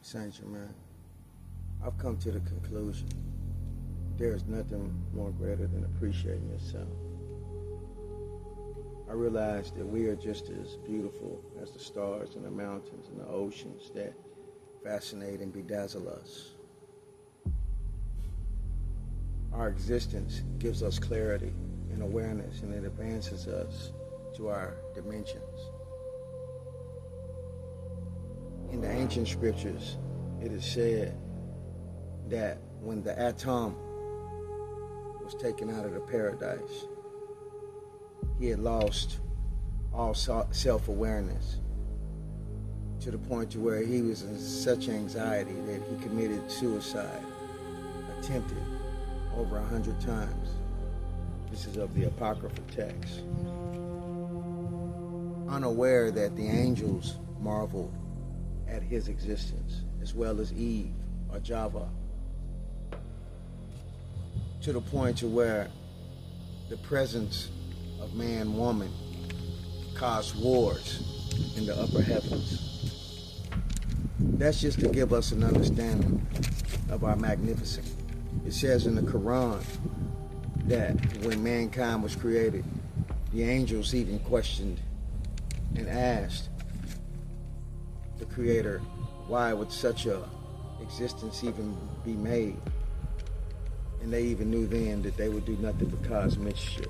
Saint Germain, I've come to the conclusion there is nothing more greater than appreciating yourself. I realize that we are just as beautiful as the stars and the mountains and the oceans that fascinate and bedazzle us. Our existence gives us clarity and awareness, and it advances us to our dimensions. In the ancient scriptures, it is said that when the atom was taken out of the paradise, he had lost all self-awareness to the point to where he was in such anxiety that he committed suicide, attempted over 100 times. This is of the Apocryphal text. Unaware that the angels marveled at his existence, as well as Eve or Java, to the point to where the presence of man, woman, caused wars in the upper heavens. That's just to give us an understanding of our magnificence. It says in the Quran that when mankind was created, the angels even questioned and asked the Creator, why would such a existence even be made? And they even knew then that they would do nothing but cause mischief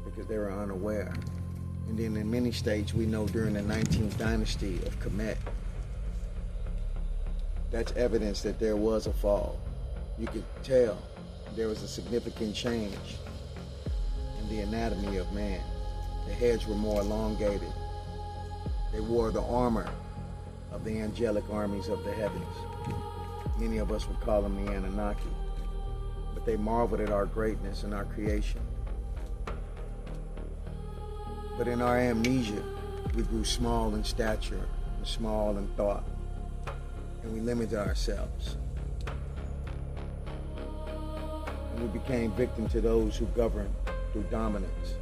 because they were unaware. And then in many states, we know during the 19th dynasty of Kemet, that's evidence that there was a fall. You could tell there was a significant change in the anatomy of man. The heads were more elongated. They wore the armor of the angelic armies of the heavens. Many of us would call them the Anunnaki. But they marveled at our greatness and our creation. But in our amnesia, we grew small in stature and small in thought, and we limited ourselves. And we became victim to those who govern through dominance.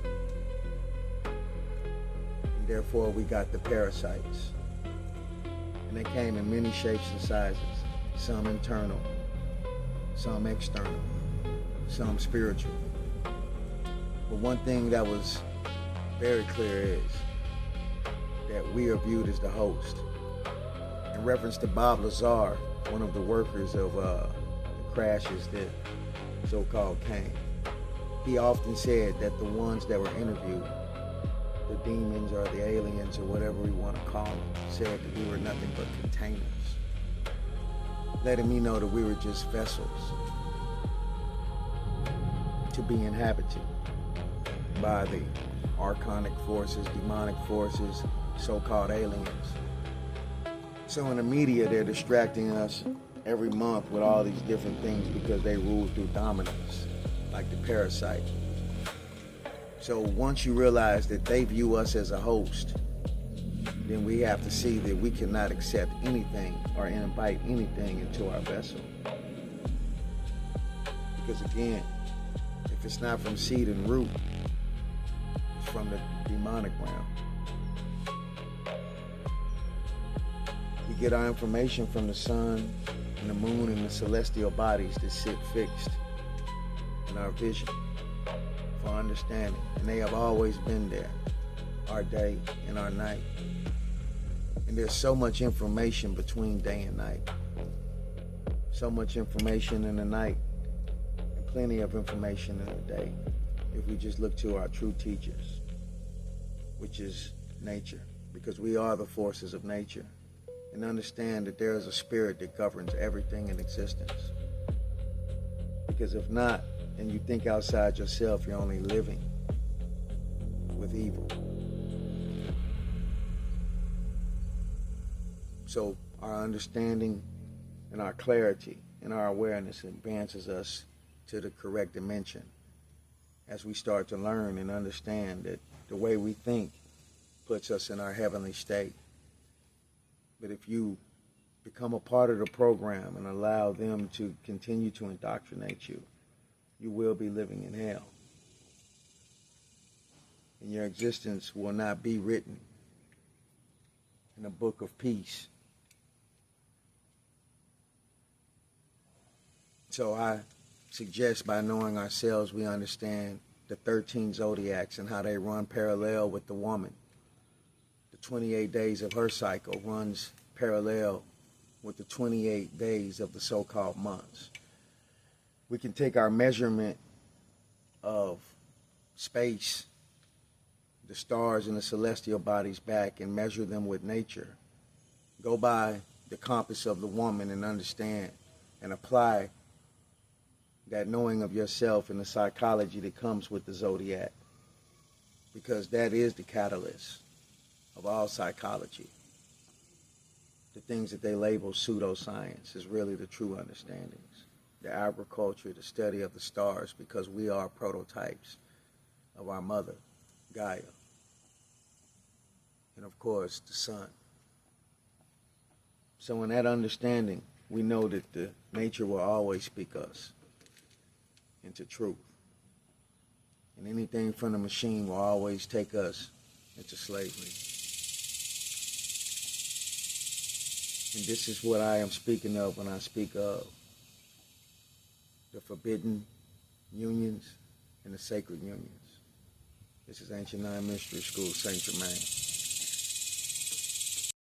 And therefore, we got the parasites. And they came in many shapes and sizes, some internal, some external, some spiritual. But one thing that was very clear is that we are viewed as the host. In reference to Bob Lazar, one of the workers of the crashes that so-called came, he often said that the ones that were interviewed, the demons or the aliens or whatever we want to call them, said that we were nothing but containers, letting me know that we were just vessels to be inhabited by the archonic forces, demonic forces, so-called aliens. So in the media, they're distracting us every month with all these different things because they rule through dominance, like the parasite. So once you realize that they view us as a host, then we have to see that we cannot accept anything or invite anything into our vessel. Because again, if it's not from seed and root, it's from the demonic realm. We get our information from the sun and the moon and the celestial bodies that sit fixed in our vision for understanding. And they have always been there, our day and our night. And there's so much information between day and night. So much information in the night and plenty of information in the day if we just look to our true teachers, which is nature, because we are the forces of nature. And understand that there is a spirit that governs everything in existence. Because if not, and you think outside yourself, you're only living with evil. So our understanding and our clarity and our awareness advances us to the correct dimension as we start to learn and understand that the way we think puts us in our heavenly state. But if you become a part of the program and allow them to continue to indoctrinate you, you will be living in hell. And your existence will not be written in a book of peace So I suggest by knowing ourselves, we understand the 13 zodiacs and how they run parallel with the woman. The 28 days of her cycle runs parallel with the 28 days of the so-called months. We can take our measurement of space, the stars and the celestial bodies back and measure them with nature. Go by the compass of the woman and understand and apply that knowing of yourself and the psychology that comes with the zodiac, because that is the catalyst of all psychology. The things that they label pseudoscience is really the true understandings. The agriculture, the study of the stars, because we are prototypes of our mother, Gaia. And of course, the sun. So in that understanding, we know that the nature will always speak us into truth. And anything from the machine will always take us into slavery. And this is what I am speaking of when I speak of the forbidden unions and the sacred unions. This is Ancient Nine Mystery School, Saint Germain.